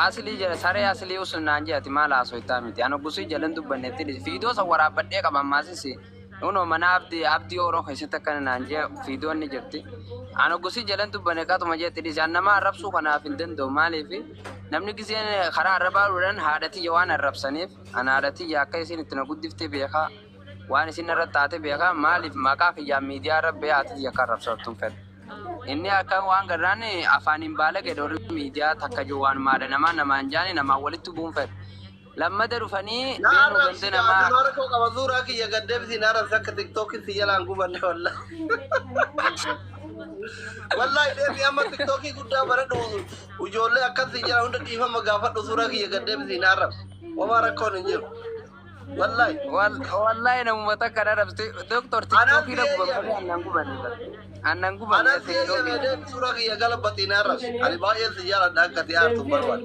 asli jala sare asli usunna anjati mala so itamiti ano gusi jalan dubbannetti video sawara badde qabammasisi uno mana abdi oro khaysata kana nanje video ni jirti ano gusi jalan dubbanne qatuma jetti disanama arabsu kana filden do malifi namni giseen khara arabarudan haadati yawan arabsanif ana haadati yakaysin itna guddifte beeka waan isin rattaate beeka malif maqaa fi media rabbe ati yakarabsatun fed inni akka waan garrani afanin balage dor media takka jowaan maada nama anjani nama walitti buun fed lamma darufani beenu gande nama nara ko qabazura ki ya gadebsi nara sakka tiktok si yalan gubanne wallahi debi amma tiktok gudda baradu ujolle akasi jara hunda difa magafaddo sura ki ya gadebsi nara wamara ko ninjir wallahi na mumata kana doktor tiktok ira gubanne annan gubanne tiktok sura ki ya galabati nara ali baye si yala dakati artu barwan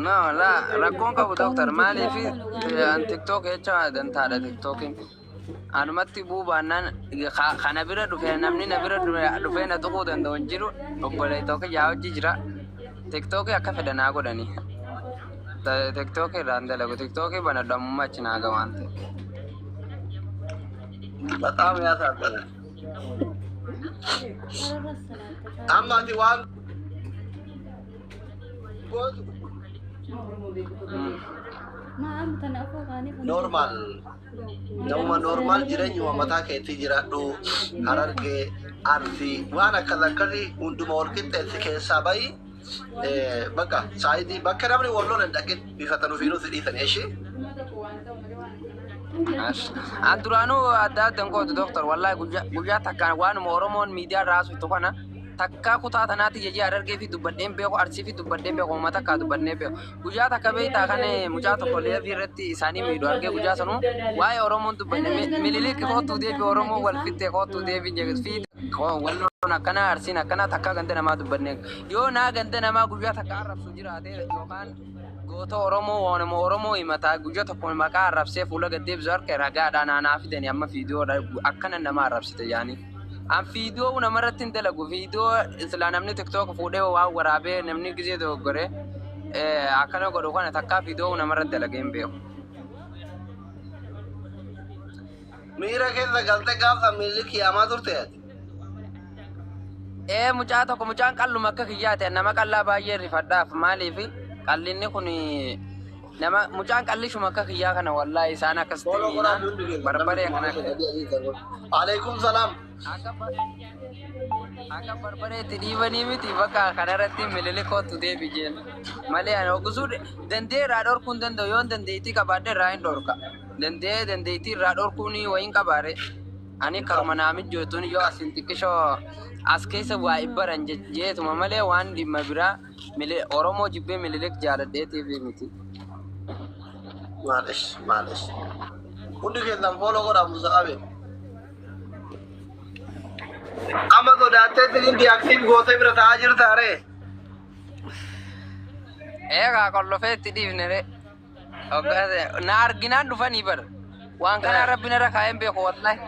no la rakon ka doktor mali fi an tiktok echa dan tada tiktokin anumatti bubanan khana bira dufe namni na bira dufe na to dan don jiru obbole to ka yaw jijra tiktok akka fedana godani tiktok randa lagu tiktok bana damma china ga wante बताओ यार साहब amma di wan normal nama normal jireenyu mata keetti jiraadhu hararge arsi waan akkana kali hunduma walqixa si keessaa bayi bakka saayidii bakka namni walloon hin dhaqin bifatanu fiinuu si dhiisan eeshi aduranu adda dangoot doktor wallahi guyyaa takkaan waan oromon media raasu to kana takka kutata nati jeji ararge fi dubbadeen beeko arsi fi dubbadeen beeko mata ka dubbadeen beeko guyyaa takka beeta kane mujaata kolee virratti isaanii miidhu arge guyyaa sanu waa'ee oromon dubbadeen mililik kootu deebi oromo wal fitte kootu deebi jees fi walloon akkana arsiin akkana takka ganda namaa dubbadeen yoo naa ganda namaa guyyaa takka arrabsu jiraate yookaan goota oromoo himata guyyaa tokko maqaa arrabsee fuula gaddeebsu harka ragaadhaan aanaa fidanii amma fiidiyoo akkana nama arrabsite yaani an video una maratin dalagu video isla namni tiktok fude wa warabe namni gize do gore akana godo kana takka video una marat dalagem be mira ke galte gaaf family kiyama turte mucha to ko mucha kallu makka kiyate nama kalla baye rifadaf mali fi kallinni kuni nama mucha kalli shuma makka kiya kana wallahi sana kastina barbare kana alaikum salam Aga barbare tidibani miti baka kanarati milele ko tude bijen male ano gusud dende rador kun dendo yon dende iti kabade rain dorka dende iti rador kuni wain kabare ani karmana mi jotun yo asintikisho askese wa ibaran je tuma male wan di mabira mile oromo jibbe milele jalade tv miti malish undi ke dam follow ko ramuzabe amma to daate tin di active gote bira taajir tare ega kollo fetti divnere ogade nar ginan dufani bar wan kana rabbina rakaem be ko wallahi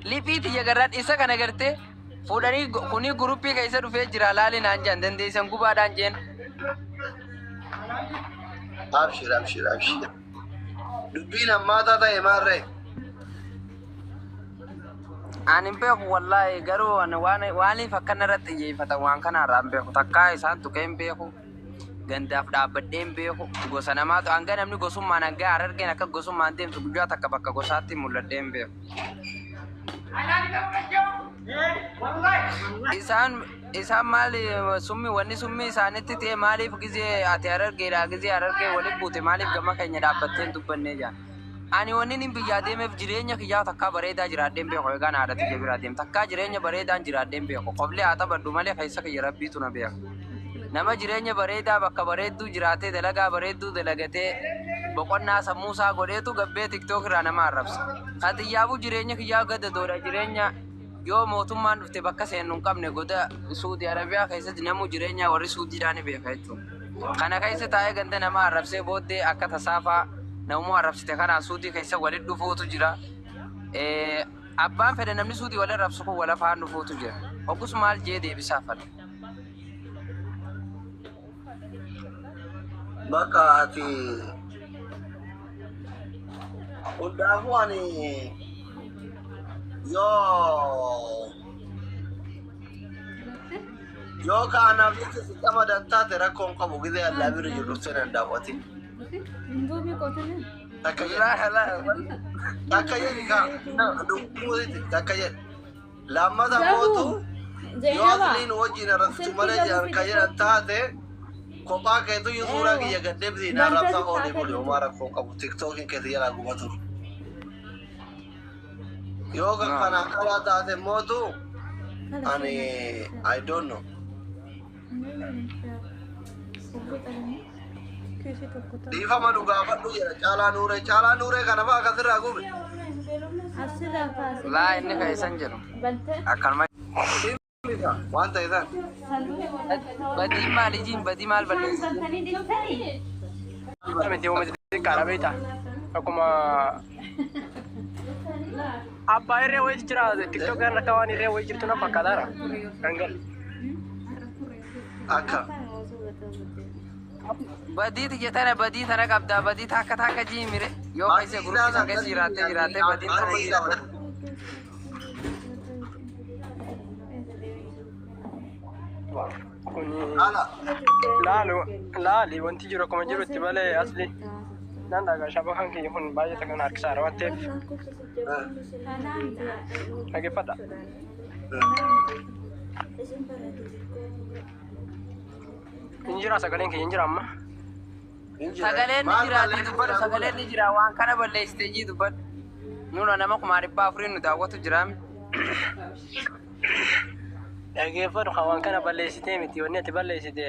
lipiti yagarat isa kana garte fudani kuni grupi kaisa dufe jira lali nan jan den de san guba dan jen abshir dubina mata ta emarre anin be ko wallahi garu wani fakana ratti je fata wan kana rambe ko takka isan to kem be ko ganda afda badem be ko gosana ma to anga namni gosumma naga ararge nakka gosumma antem to gujja takka bakka gosati muladem be isan mali summi wani summi isanetti te mali gize ati ararge ra gize ararge wali bute mali gamma kenya dabbaten dubbanne ja ani wani nin biyya deemeef jireenya kiyyaa takka bareedaa jiraadheen beeko egaan haadhatti jabiraa deem takka jireenya bareedaan jiraadheen beeko qoblee haa taphadhu malee keessa kiyya rabbiitu na beeka nama jireenya bareedaa bakka bareedduu jiraatee dalagaa bareedduu dalagatee boqonnaa sammuusaa godheetu gabbee tiktook irraa nama arrabsa hatiyyaabuu jireenya kiyyaa gadadoodha jireenya yoo mootummaan dhufte bakka seennu hin qabne goda suudi arabiyaa keessatti namu jireenya warri suudiidhaan beeka jechuudha kana keessa taa'ee ganda nama arrabsee booddee akka tasaafaa namu arrabsite kana suudi keessa walid dhufuutu jira abbaan fedhe namni suudi wala arrabsu kun wala faan dhufuutu jira ogus maal jee deebisaa fadha bakka ati hundaafuu ani yoo kaanaaf jecha si qamadan taate rakkoon qabu gidee allaa bira jiru dhuftee nan daawwatin. Takka jedhi kaa dhugumuuti takka jedhi lammata mootu yoo asliin wajjin arrabsitu malee jiran ka jedhan taate kophaa keetu yoo suuraa kiyya gaddeebsi na arrabsa oolii buli homaa rakkoon qabu tiktookiin keessa jalaa gubatu yoo kanaan qabaa taate mootu ani I don't know. Dhiifama dhugaafadhu jedha caalaa nuuree kana fa'aa akkasirraa gube. Laa inni kan isan jedhu akkanuma waan ta'e san. badii maal ijiin badii maal balleessa. Miti uummatni xiqqaadha beektaa akkuma abbaa irree wayii jira tiktok irra akka waan irree wayii jirtu na fakkaataara dhangal Akka badii jetana badii tana qabda badii takka jiimire yoo kaise gurupi san keessa jiraate badii tana jiraate. kuni laali wanti jiru akkuma jirutti malee asli nan dhagaa shabakan kiyya kun baay'ee takkan harkisaara waan ta'eef dhageeffadha. Injira sagaleen kiyya injira amma. Sagaleen ni jira dubbadhu sagaleen ni jira waan kana balleessitee jii dubbadhu. Nuna nama kuma 400 nu daawwatu jiraami. Dhageeffadhu kan waan kana balleessitee miti wanni ati balleessite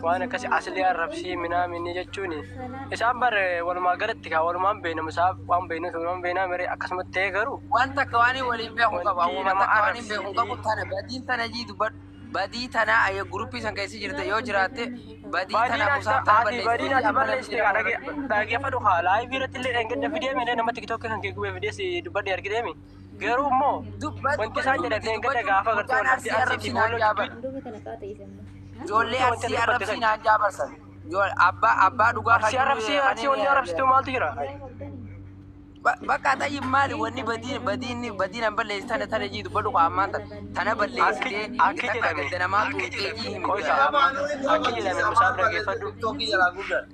waan akkasii asli arrabsii minaaminni jechuun isaan bare walumaa galatti kaa walumaan beekamu isaa waan beeknuuf walumaan beeknaa miree akkasumatti ta'e garuu wanta akka waan waliin beeku qaba uummata akka waan beeku qabu tana badiin tana jii dubbadhu badii tana ayya guruppii san keessa jirte yoo jiraatte badii tana musaaf tana balleessite dhageeffadhu kaa laayivii irratti illee dheengadda fideemi nama tiktookii kan keegubee fidees dubbadhe argiteemi. Garuu immoo wanti isaan jedhan dheengadda gaafa gartuu wanti asitti ijoollee arsii arrabsiin hajjaa barsan abbaa dhugaa arsii wanni arrabsitu maaltu jira? Bakka ta'in maali wanni badiin an balleessitan tana jii dubbadhu kaa ammaan tana balleessitee akka jedhame namaa tuutee jii akka jedhame musaaf dhageeffadhu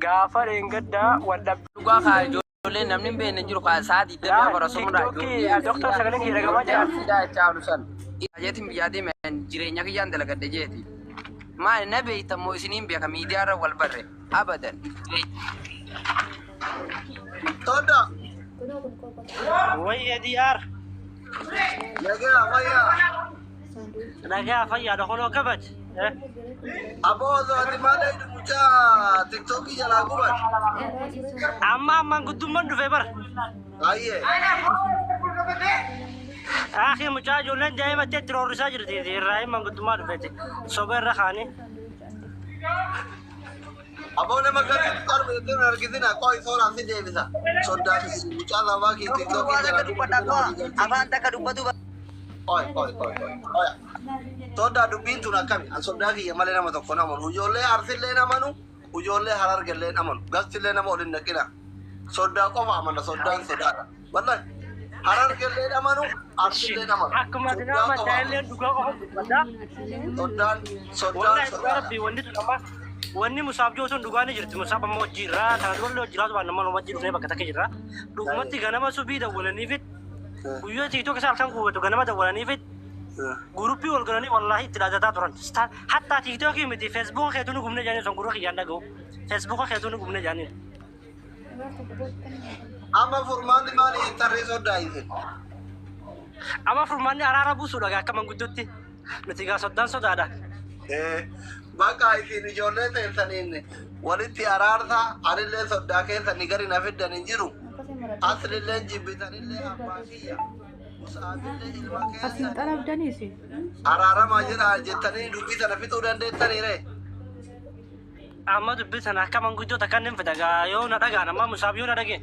gaafa dheengaddaa waldhabbii dhugaa kaa ijoollee namni hin beekne jiru kaa sa'aatii damee barasumudha doktor sagaleen kiyya dhagamaa jira caalu san jeetiin biyyaa deemen jireenya kiyyaan dalagadde jeeti maali na beeytammoo isiniin beeka miidiyaarra wal barre abadan Toda wayya diyaar nagaa fayyaadha kunoo kabat aboozo ati maala idu mucaa tiktokii jalaa guban ammaan guddummaan dhufe bara ayyee akhi mucaa ijoolleen daa'imatti itti roorrisaa jirti irraa himman guddummaa dhufeeti soba irra kaanii aboo nama gadi qarbe itti argitina qoy sooraan si deebisa soddaan mucaa lamaa kii tiktokii jalaa guban afaan takka dubbatu oy Toda dubbiin tun akkami an sodaa kiyya malee nama tokko namanu ijoollee arsillee namanu ijoollee harargellee namanu gastillee nama olin dhaqina sodaa qofa amana sodaan sodaadha wallahi harargellee namanu arsillee namanu akkuma nama daa'illee dhugaa qofa dubbata sodaan rabbi wanni tunama wanni musaaf joosun dhugaa ni jirti musaaf amma wajjii irraa kana dura jiraatu waan nama wajjii dhufee bakka takka jirra dhugumatti ganama subii dawwalaniifit guyyaa tiktooka isaa halkan kuubatu ganama dawwalaniifit Gurupi wal galanii wallahi itti dhaajataa turan. Hatta tiktokii miti feesbuuka keetu nu gubne jaanii son gurra kiyyaan dhaga'u. Feesbuuka keetu nu gubne jaanii. Amma furmaanni maali tarree sodaa isin? Amma furmaanni araara buusuudha akka manguddotti. Nuti gaa soddaan sodaadha. Bakka isin ijoollee teessaniin walitti araarsa anillee sodaa keessanii gadi na fiddan hin jiru. Aslillee jibbitanillee abbaa kiyya. Asin xalabdanii isin. Araaramaa jira jettanii dubbii sana fixuu dandeettanii ree? Amma dubbii sana akka manguddoota kanneen fidagaa yoo na dhagaan amma musaaf yoo na dhagee.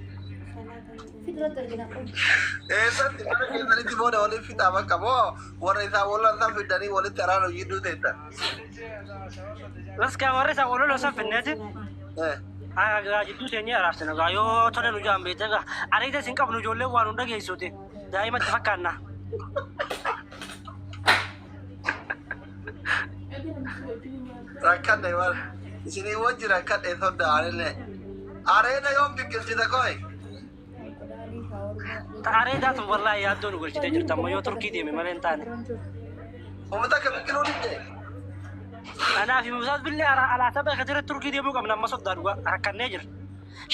Eessatti mana keessanitti booda waliin fixaa bakka moo warra isaa wallansaa fidanii walitti araara jidduu teettan? Laskaa warra isaa waloloo san finneeti. Aga jidduu seenyee araarsina gaa yoo tole nu jaan beekte gaa areeda isin qabnu ijoollee waan hunda geessuuti daa'imatti fakkaanna. Rakkanne waan isinii wajji rakkadhe sodda'anillee areeda yoom biqilchite koye Areedaatu wallaahi yaaddoo nu galchitee jirta ammoo yoo turkii deeme malee hin taane. uummata akka biqiluu didde Kanaaf Musaas billee alaasa beeka jira turkii deemuu qabna amma soddaa dhugaa rakkannee jira.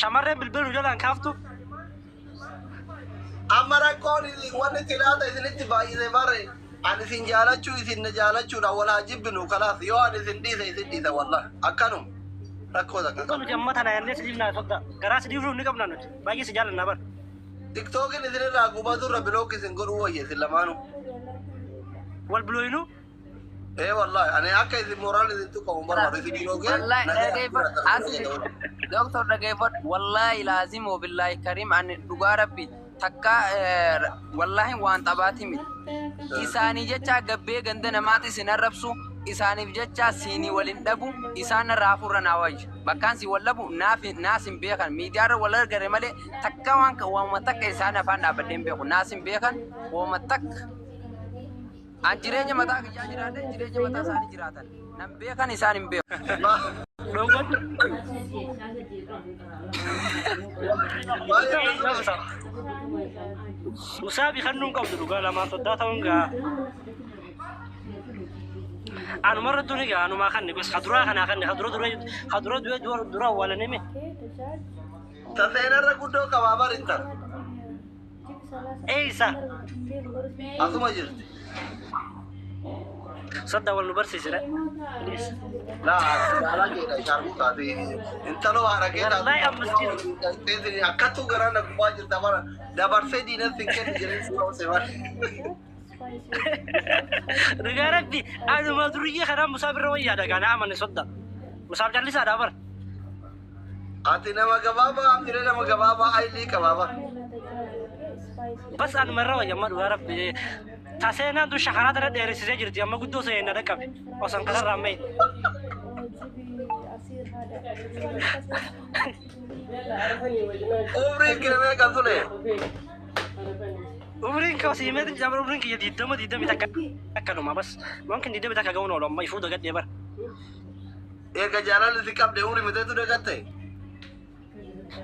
Shamarreen bilbilu jalaan kaaftu. amma rakkoon wanni tilaata isinitti baay'isee bare ani isin jaalachuu isin na jaalachuudha walaa jibbinu kalaas yoo ani isin dhiise wallah akkanum rakkoo takka Kun jamma tana yannee sidiif naa soddaa garaa sidiif ni qabna nuti baay'ee si jaalanna bara. tiktookin isinirraa gubaturra bilook isin godhuu wayye isin lamaanu Wal bilooyinu wallahi ani akka isin moraal isin tuqamu barbaadu isin bilookee wallahi dhageeffadhu asli doktor dhageeffadhu wallahi laazim wabillahi karim ani dhugaa rabbi takka wallahi waan xabaati miti isaanii jecha gabbee ganda namaati isin arrabsu isaaniif jecha siinii waliin dhabu isaan raafurra naa wayyu bakkaan si wallabu naas hin beekan miidiyaarra wal argare malee takka waanuma takka isaan afaan dhaabbadhee hin beeku naas hin beekan waanuma takka an jireenya mataa kiyyaa jiraadhe jireenya mataa isaanii jiraatan nan beekan isaan hin beeku. dhoowwan. Musaabii kan nuun qabdu dhugaa lamaan soddaa ta'uun gaa. Anumarra duri gaa anumaa kan gos kaduraa kanaa kan kadura dura awwaalanime. taseenarra guddoo qabaa barinta Eeysa asuma jirti soddaa wal nu barsiisira. laa keedha shaaruu taate intalo haara Wallahi ammas jiru. keedha akkattuu garaa na gubbaa jirta bara dabarsee diinatti hin kennu jedhee suuraa osee bara Dhugaa rabbi anumaa duriyyee kanaa musaabirra wayyaa dhagaa amane soddaa. Musaab jallisaadhaa bara. ati nama gabaabaa amire nama gabaabaa aylii qabaaba Bas anumarra wayyamma dhugaa rabbi. Taseenaan tu shakaraa tana dheeressisee jirti amma guddoo seenna dhaqqabe osoo kanarraa mee. umriin kilemee kan tule Umriin kau sih metin jamur umriin kaya didam takka numa bas mungkin didam takka gaun olom mai fuda gat bar. eega jaalala si qabde umri miteetu dhagatte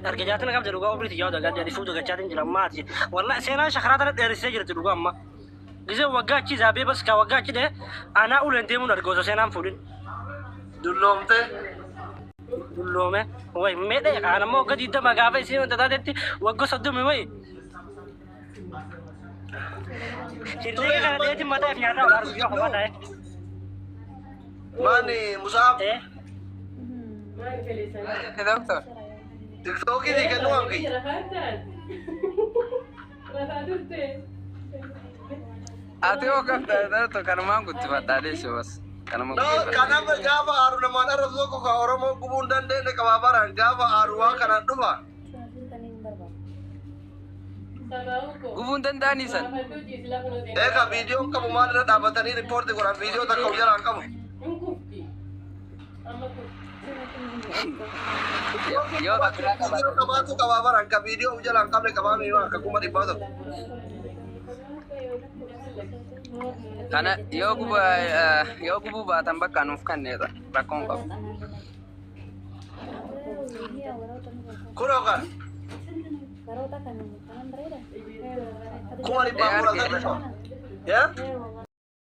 Harga jatuh nak jadi gua umri tiga udah gat jadi fuda gat jatin jelas mati. Wallah sena shakara tana dari sini jadi juga amma. Gize wagachi zabe bas ka wagachi deh anak ulen temu dari gozo sena fudin. dulloomte Dulu me, woi mede karena mau ke didam agape sih untuk tadi ti waggo sadu me woi. Jadi kan dia di mata nyata harus dia apa dah. maani musaab doktor tiktookii si kennu hanqi ati oo qabda doktor kanumaan guddifadhaadhee shobas kanuma no kanama gaafa aaru namaan arrabsoo koka oromoo gubuu hin dandeenye qabaa baran gaafa aaru waa kanaan dhufa gubuun danda'anii san eega viidiyoon qabu maalirra dhaabatanii riippoorti godhan viidiyoo takka of jalaan qabu yoo biraa qaba viidiyoo qabaatu qabaa baran ka viidiyoo of jalaan qabne qabaa miimaa akka kuma dhibbaa tokko kana yoo gubuu baatan bakka nuuf kanneeta rakkoon qabu kunoo kan kuma dhibbaa kudha takka yaa